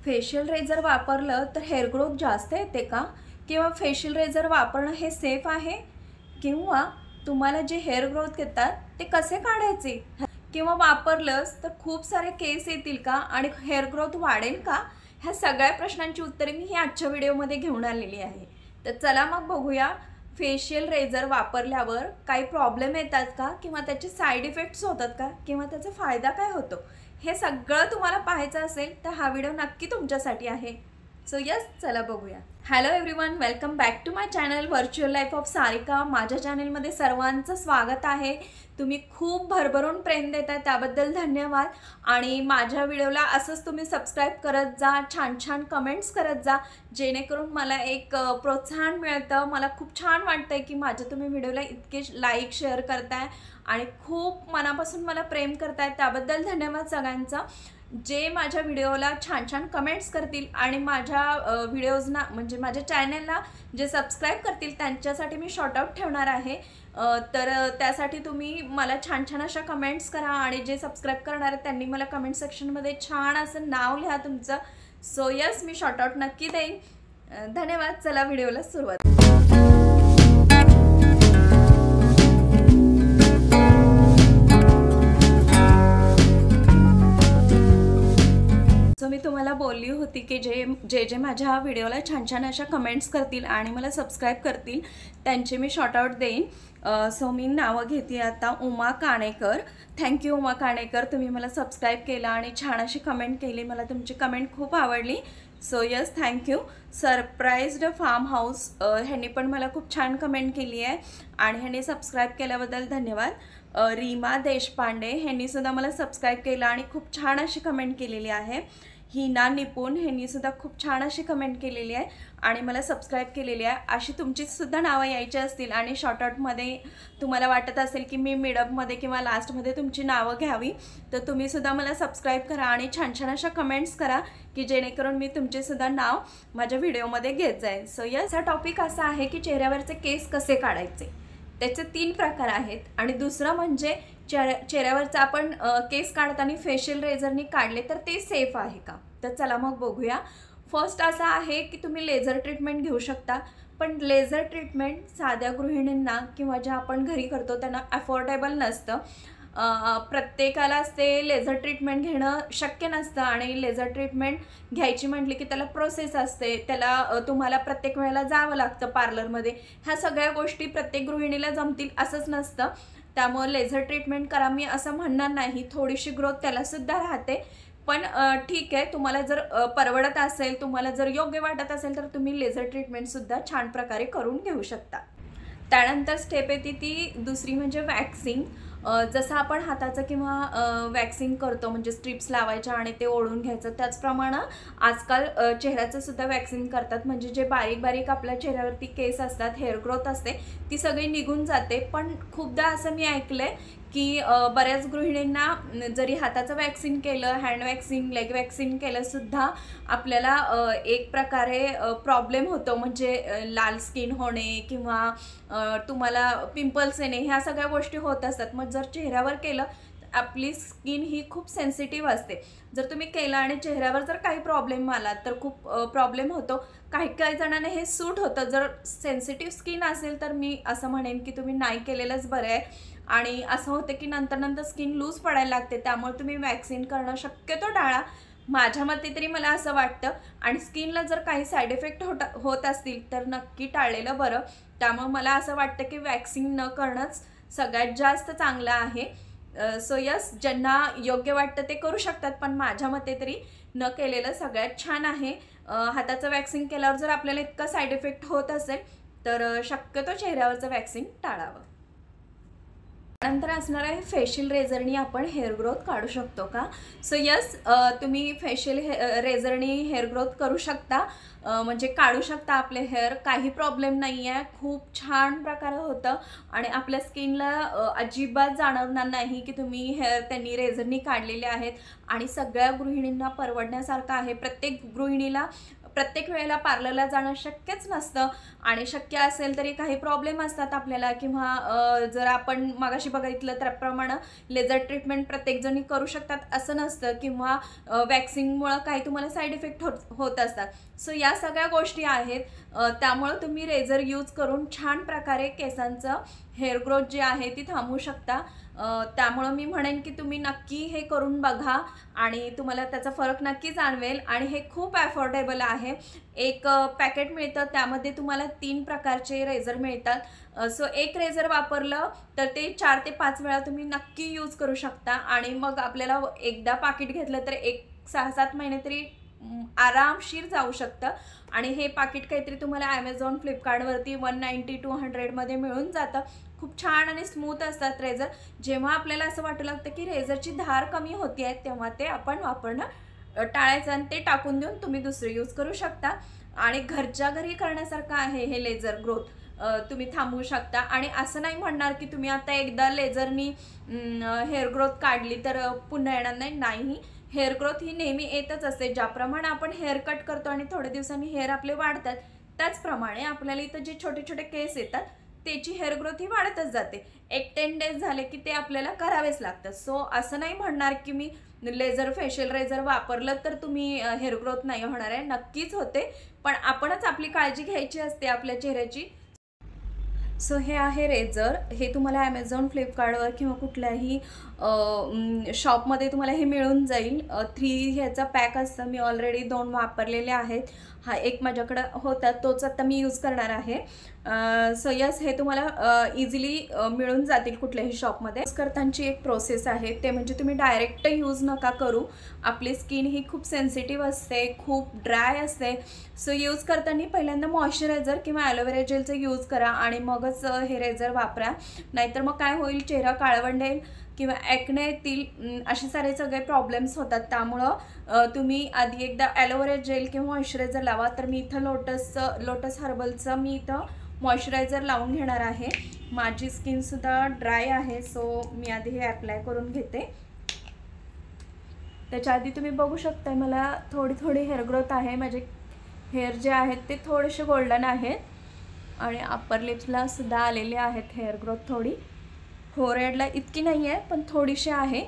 Facial razor वापरलं तर hair growth जास्त येते का? किंवा फेशियल रेझर वापरणं हे सेफ आहे? किंवा तुम्हाला जे हेअर ग्रोथ येतात ते कसे काढायचे? किंवा वापरलंच तर खूप सारे केस येतील का आणि हेअर ग्रोथ वाढेल का? ह्या सगळ्या प्रश्नांची उत्तरे मी आजच्या व्हिडिओमध्ये घेऊन आलेली आहे. तर चला मग बघूया, फेशियल रेझर वापरल्यावर काही प्रॉब्लेम येतात का? किंवा त्याचे साईड इफेक्ट्स होतात का? किंवा त्याचा फायदा काय होतो? हे सगळं तुम्हाला पाहायचं असेल तर हा व्हिडिओ नक्की तुमच्यासाठी आहे. सो यस, चला बघूया. Hello everyone, welcome back to my channel virtual life of Sarika. माझ्या चॅनलमध्ये सर्वांचं स्वागत आहे. तुम्ही खूप भरभरून प्रेम देताय त्याबद्दल धन्यवाद. आणि माझ्या व्हिडिओला असंच तुम्ही सबस्क्राईब करत जा, छान छान कमेंट्स करत जा, जेणेकरून मला एक प्रोत्साहन मिळतं. मला खूप छान वाटतंय की माझ्या तुम्ही व्हिडिओला इतके लाईक शेअर करताय आणि खूप मनापासून मला प्रेम करताय, त्याबद्दल धन्यवाद सगळ्यांचा. जे माझ्या व्हिडिओला छान छान कमेंट्स करतील आणि माझ्या व्हिडिओजना म्हणजे माझ्या चॅनलला जे सबस्क्राईब करतील त्यांच्यासाठी मी शॉर्टआउट ठेवणार आहे. तर त्यासाठी तुम्ही मला छान छान अशा कमेंट्स करा आणि जे सबस्क्राईब करणार आहेत त्यांनी मला कमेंट सेक्शनमध्ये छान असं नाव लिहा तुमचं. सो यस, मी शॉर्टआउट नक्की देईन. धन्यवाद. चला व्हिडिओला सुरुवात. मी तुम्हाला बोलली होती की जे माझ्या व्हिडिओला छान छान अशा कमेंट्स करतील आणि मला सबस्क्राईब करतील त्यांचे मी शॉर्टआउट देईन. सो मी नावं घेते आता. उमा काणेकर, थँक्यू उमा काणेकर, तुम्ही मला सबस्क्राईब केलं आणि छान अशी कमेंट केली. मला तुमची कमेंट खूप आवडली. So yes, thank you. Surprised farm house, ह्यांनी पण मला खूप छान कमेंट केली आहे आणि ह्यांनी सबस्क्राईब केल्याबद्दल धन्यवाद. रीमा देशपांडे, ह्यांनीसुद्धा मला सबस्क्राईब केलं आणि खूप छान अशी कमेंट केलेली आहे. हिना निपुण, ह्यांनीसुद्धा खूप छान अशी कमेंट केलेली आहे आणि मला सबस्क्राईब केलेली आहे. अशी तुमचीसुद्धा नावं यायची असतील आणि शॉर्टआउटमध्ये तुम्हाला वाटत असेल की मी मिडअपमध्ये किंवा लास्टमध्ये तुमची नावं घ्यावी, तर तुम्हीसुद्धा मला सबस्क्राईब करा आणि छान छान अशा कमेंट्स करा की जेणेकरून मी तुमचेसुद्धा नाव माझ्या व्हिडिओमध्ये घेत जाईन. सो याचा टॉपिक असा आहे की चेहऱ्यावरचे केस कसे काढायचे. त्याचे 3 प्रकार आहेत. आणि दुसरं म्हणजे चेहऱ्यावरचा आपण केस काढताना फेशियल रेझरनी काढले तर ते सेफ आहे का? तर चला मग बघूया. फर्स्ट असं आहे की तुम्ही लेझर ट्रीटमेंट घेऊ शकता, पण लेझर ट्रीटमेंट साध्या गृहिणींना किंवा ज्या आपण घरी करतो त्यांना अफोर्डेबल नसतं. प्रत्येकालाच ते लेझर ट्रीटमेंट घेणं शक्य नसतं आणि लेझर ट्रीटमेंट घ्यायची म्हटली की त्याला प्रोसेस असते, त्याला तुम्हाला प्रत्येक वेळेला जावं लागतं पार्लरमध्ये. ह्या सगळ्या गोष्टी प्रत्येक गृहिणीला जमतील असंच नसतं. त्यामुळे लेझर ट्रीटमेंट करा मी असं म्हणणार नाही. थोडीशी ग्रोथ त्यालासुद्धा राहते, पण ठीक आहे, तुम्हाला जर परवडत असेल, तुम्हाला जर योग्य वाटत असेल तर तुम्ही लेझर ट्रीटमेंटसुद्धा छान प्रकारे करून घेऊ शकता. त्यानंतर स्टेप येते ती दुसरी म्हणजे वॅक्सिंग. जसं आपण हाताचं किंवा वॅक्सिंग करतो म्हणजे स्ट्रिप्स लावायच्या आणि ते ओढून घ्यायचं, त्याचप्रमाणे आजकाल चेहऱ्याचं सुद्धा वॅक्सिंग करतात. म्हणजे जे बारीक बारीक आपल्या चेहऱ्यावरती केस असतात, हेअर ग्रोथ असते, ती सगळी निघून जाते. पण खूपदा असं मी ऐकलं आहे की बऱ्याच गृहिणींना जरी हाताचं वॅक्सिंग केलं, हँड वॅक्सिंग, लेग वॅक्सिंग केलंसुद्धा आपल्याला एक प्रकारे प्रॉब्लेम होतो. म्हणजे लाल स्किन होणे किंवा तुम्हाला पिंपल्स येणे, ह्या सगळ्या गोष्टी होत असतात. मग जर चेहऱ्यावर केलं, आपली स्किन ही खूप सेन्सिटिव्ह असते. जर तुम्ही केलं आणि चेहऱ्यावर जर काही प्रॉब्लेम आला तर खूप प्रॉब्लेम होतो. काही जणांना हे सूट होतं. जर सेन्सिटिव्ह स्किन असेल तर मी असं म्हणेन की तुम्ही नाही केलेलंच बरं आहे. आणि असं होतं की नंतर स्किन लूज पडायला लागते, त्यामुळे तुम्ही वॅक्सिन करणं शक्यतो टाळा. माझ्या मते तरी मला असं वाटतं. आणि स्किनला जर काही साईड इफेक्ट होत असतील तर नक्की टाळलेलं बरं. त्यामुळे मला असं वाटतं की वॅक्सिंग न करणंच सगळ्यात जास्त चांगलं आहे. सो यस, ज्यांना योग्य वाटतं ते करू शकतात, पण माझ्या मते तरी न केलेलं सगळ्यात छान आहे. हाताचं वॅक्सिंग केल्यावर जर आपल्याला इतका साईड इफेक्ट होत असेल तर शक्यतो चेहऱ्यावरचं वॅक्सिंग टाळावं. त्यानंतर असणार आहे फेशियल रेझरनी आपण हेअर ग्रोथ काढू शकतो का? सो यस, तुम्ही फेशियल रेझरनी हेअर ग्रोथ करू शकता, म्हणजे काढू शकता आपले हेअर. काही प्रॉब्लेम नाही आहे. खूप छान प्रकारे होतं आणि आपल्या स्किनला अजिबात जाणवणार नाही की तुम्ही हेअर त्यांनी रेझरनी काढलेले आहेत. आणि सगळ्या गृहिणींना परवडण्यासारखं आहे. प्रत्येक गृहिणीला प्रत्येक वेळेला पार्लरला जाणं शक्यच नसतं आणि शक्य असेल तरी काही प्रॉब्लेम असतात आपल्याला, किंवा जर आपण मगाशी बघितलं त्याप्रमाणे लेझर ट्रीटमेंट प्रत्येकजणी करू शकतात असं नसतं, किंवा वॅक्सिंगमुळं काही तुम्हाला साईड इफेक्ट होत असतात. सो या सगळ्या गोष्टी आहेत. त्यामुळं तुम्ही रेझर यूज करून छान प्रकारे केसांचं हेअर ग्रोथ जी आहे ती थांबवू शकता. त्यामुळं मी म्हणेन की तुम्ही नक्की हे करून बघा आणि तुम्हाला त्याचा फरक नक्की जाणवेल. आणि हे खूप अफोर्डेबल आहे. एक पॅकेट मिळतं, त्यामध्ये तुम्हाला 3 प्रकारचे रेझर मिळतात. सो एक रेझर वापरलं तर ते 4 ते 5 वेळा तुम्ही नक्की यूज करू शकता. आणि मग आपल्याला एकदा पाकिट घेतलं तर 6-7 महिने तरी आरामशीर जाऊ शकतं. आणि हे पाकिट काहीतरी तुम्हाला ॲमेझॉन फ्लिपकार्टवरती 190-200 मध्ये मिळून जातं. खूप छान आणि स्मूथ असतात रेझर. जेव्हा आपल्याला असं वाटू लागतं की रेझरची धार कमी होती आहे तेव्हा ते आपण वापरणं टाळायचं आणि ते टाकून देऊन तुम्ही दुसरे यूज करू शकता. आणि घरच्या घरी करण्यासारखं आहे हे लेझर ग्रोथ. तुम्ही थांबवू शकता. आणि असं नाही म्हणणार की तुम्ही आता एकदा लेझरनी हेअर ग्रोथ काढली तर पुन्हा येणार नाही. हेअर ग्रोथ ही नेहमी येतच असते. ज्याप्रमाणे आपण हेअर कट करतो आणि थोड्या दिवसांनी हेअर आपले वाढतात, त्याचप्रमाणे आपल्याला इथं जे छोटे छोटे केस येतात त्याची हेअर ग्रोथ ही वाढतच जाते. 10 डेज झाले की ते आपल्याला करावेच लागतं. सो असं नाही म्हणणार की मी लेझर फेशियल रेझर वापरलं तर तुम्ही हेअर ग्रोथ नाही होणार आहे. नक्कीच होते, पण आपणच आपली काळजी घ्यायची असते आपल्या चेहऱ्याची. सो हे आहे रेझर. हे तुम्हाला ॲमेझॉन फ्लिपकार्टवर किंवा कुठल्याही शॉपमध्ये तुम्हाला हे मिळून जाईल. 3 ह्याचा पॅक असतं. मी ऑलरेडी 2 वापरलेले आहेत. हा एक माझ्याकडं होता, तोच आता मी यूज करणार आहे. सो यस, हे तुम्हाला इझिली मिळून जातील कुठल्याही शॉपमध्ये. यूज करतानाची एक प्रोसेस आहे, ते म्हणजे तुम्ही डायरेक्ट यूज नका करू. आपली स्किन ही खूप सेन्सिटिव्ह असते, खूप ड्राय असते. सो यूज करताना पहिल्यांदा मॉइश्चरायझर किंवा ॲलोवेरा जेलचं यूज करा आणि मगच हे रेझर वापरा. नाहीतर मग काय होईल, चेहरा काळवंडेल किंवा ॲक्ने येतील, असे सारे सगळे प्रॉब्लेम्स होतात. त्यामुळं तुम्ही आधी एकदा ॲलोवेरा जेल किंवा मॉइश्चरायझर लावा. तर मी इथं लोटस हर्बलचं मी इथं मॉइश्चरायझर लावून घेणार आहे. माझी स्किनसुद्धा ड्राय आहे, सो मी आधी हे अप्लाय करून घेते. त्याच्या आधी तुम्ही बघू शकता मला थोडी हेअर ग्रोथ आहे. माझे हेअर जे आहेत ते थोडेसे गोल्डन आहेत आणि अप्पर लिप्सला सुद्धा आलेले आहेत हेअर ग्रोथ थोडी. फोरहेडला इतकी नाही आहे, पण थोडीशी आहे.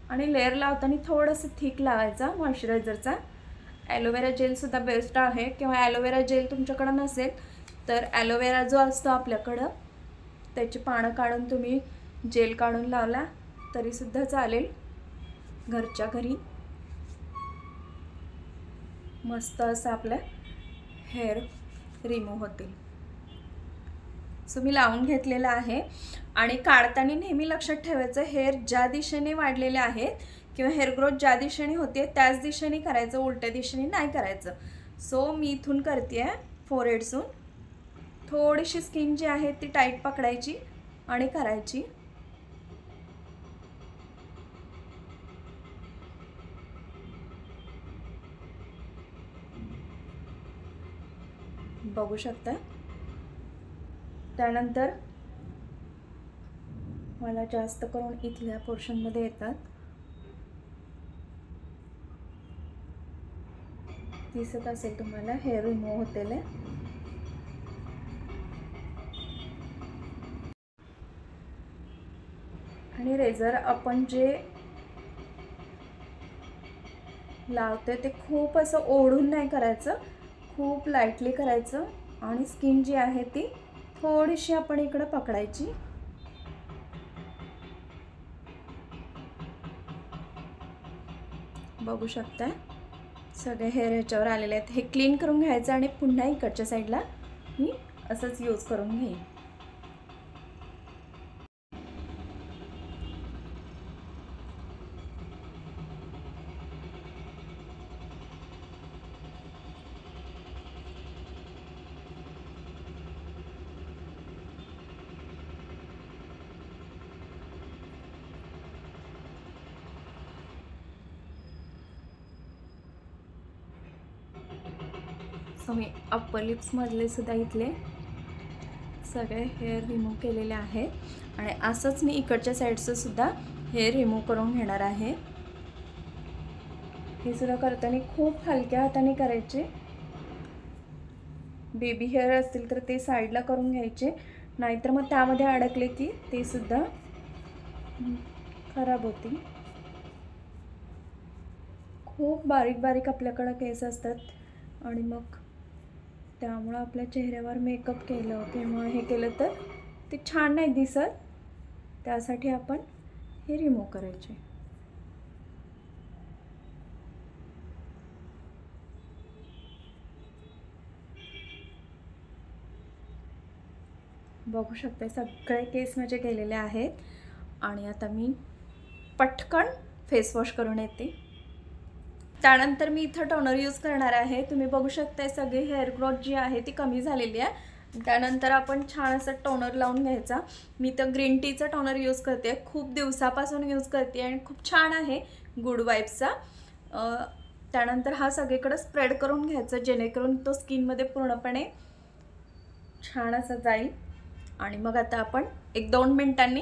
आणि लेअर लावताना थोडंसं थिक लावायचा मॉइश्चरायझरचा. ॲलोवेरा जेलसुद्धा बेस्ट आहे, किंवा ॲलोवेरा जेल तुमच्याकडं नसेल तर ॲलोवेरा जो असतो आपल्याकडं त्याची पानं काढून तुम्ही जेल काढून लावला तरीसुद्धा चालेल. घरच्या घरी मस्त असं आपलं हेअर रिमूव्ह होतील. सो मी लावून घेतलेलं आहे. आणि काढताना नेहमी लक्षात ठेवायचं, हेअर ज्या दिशेने वाढलेले आहेत किंवा हेअर ग्रोथ ज्या दिशेने होते त्याच दिशेने करायचं, उलट्या दिशेने नाही करायचं. सो मी इथून करते आहे फोरहेडसून. थोडीशी स्किन जी आहे ती टाईट पकडायची आणि करायची. बघू शकता. त्यानंतर मला जास्त करून इथल्या पोर्शनमध्ये येतात. दिसत असेल तुम्हाला हेअर रिमूव्ह होतेले. आणि रेझर आपण जे लावते ते खूप असं ओढून नाही करायचं, खूप लाईटली करायचं. आणि स्किन जी आहे ती थोडीशी आपण इकडे पकडायची. बघू शकता सगळे हेअर ह्याच्यावर आलेले आहेत. हे क्लीन करून घ्यायचं आणि पुन्हा इकडच्या साईडला मी असंच यूज करून घेईन. सो मी अप्पर लिप्समधले सुद्धा इथले सगळे हेअर रिमूव्ह केलेले आहेत. आणि असंच मी इकडच्या साईडचं सुद्धा हेअर रिमूव्ह करून घेणार आहे. हे सुद्धा करताना खूप हलक्या हाताने करायचे. बेबी हेअर असतील तर ते साईडला करून घ्यायचे, नाहीतर मग त्यामध्ये अडकले की ते सुद्धा खराब होतील. खूप बारीक बारीक आपल्याकडे केस असतात आणि मग त्यामुळे आपल्या चेहऱ्यावर मेकअप केलं किंवा हे केलं तर ते छान नाही दिसत. त्यासाठी आपण हे रिमूव्ह करायचे. बघू शकता सगळे केस माझे केलेले आहेत आणि आता मी पटकन फेस वॉश करून येते. त्यानंतर मी इथं टोनर यूज करणार आहे. तुम्ही बघू शकता सगळी हेअर ग्रोथ जी आहे ती कमी झालेली आहे. त्यानंतर आपण छान असं टोनर लावून घ्यायचा. मी तर ग्रीन टीचा टोनर यूज करते, खूप दिवसापासून यूज करते आणि खूप छान आहे, गुड वाइब्सचा. त्यानंतर हा सगळीकडे स्प्रेड करून घ्यायचा जेणेकरून तो स्किनमध्ये पूर्णपणे छान असं जाईल. आणि मग आता आपण 1-2 मिनिटांनी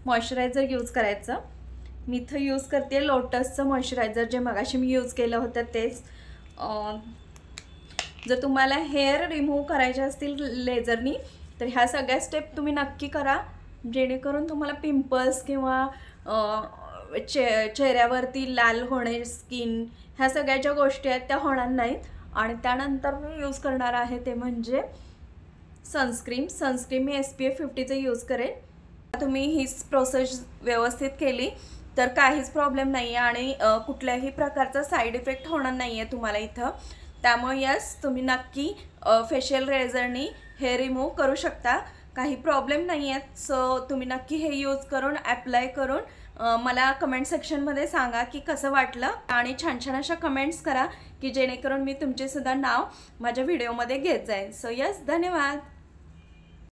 मॉइश्चरायझर यूज करायचं. मी इथं यूज करते लोटसचं मॉइश्चरायझर, जे मगाशी मी यूज केलं होतं तेच. जर तुम्हाला हेअर रिमूव्ह करायचे असतील लेझरनी तर ह्या सगळ्या स्टेप तुम्ही नक्की करा, जेणेकरून तुम्हाला पिंपल्स किंवा चेहऱ्यावरती लाल होणे, स्किन, ह्या सगळ्या ज्या गोष्टी आहेत त्या होणार नाहीत. आणि त्यानंतर मी यूज करणार आहे ते म्हणजे सनस्क्रीन मी SPF 50चं यूज करेन. तुम्ही ही प्रोसेस व्यवस्थित केली तर काहीच प्रॉब्लेम नाही आहे आणि कुठल्याही प्रकारचा साईड इफेक्ट होणार नाही आहे तुम्हाला इथं. त्यामुळे यस, तुम्ही नक्की फेशियल रेझरनी हे रिमूव्ह करू शकता, काही प्रॉब्लेम नाही आहे. सो तुम्ही नक्की हे यूज करून ॲप्लाय करून मला कमेंट सेक्शनमध्ये सांगा की कसं वाटलं आणि छान छान अशा कमेंट्स करा की जेणेकरून मी तुमचे सुद्धा नाव माझ्या व्हिडिओमध्ये घेत जाईल. सो यस, धन्यवाद.